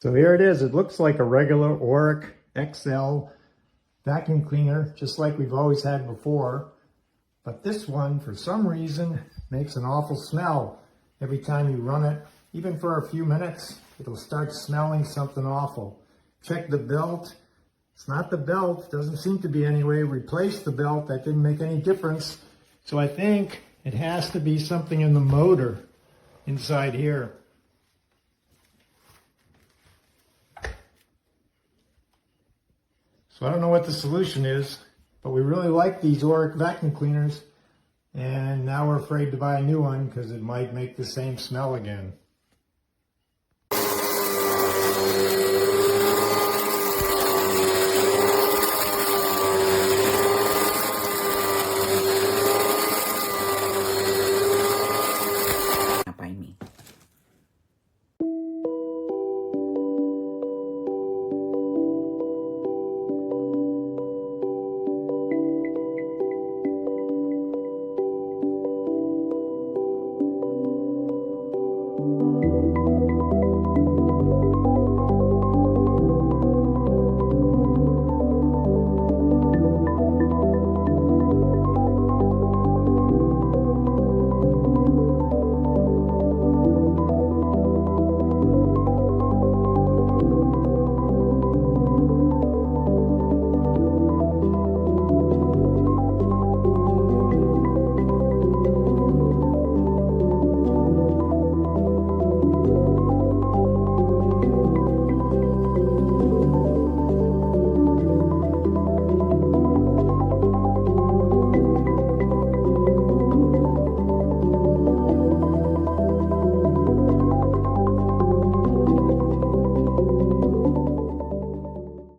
So here it is. It looks like a regular Oreck XL vacuum cleaner, just like we've always had before. But this one, for some reason, makes an awful smell. Every time you run it, even for a few minutes, it'll start smelling something awful. Check the belt. It's not the belt. Doesn't seem to be anyway. Replace the belt. That didn't make any difference. So I think it has to be something in the motor inside here. So I don't know what the solution is, but we really like these Oreck vacuum cleaners, and now we're afraid to buy a new one because it might make the same smell again.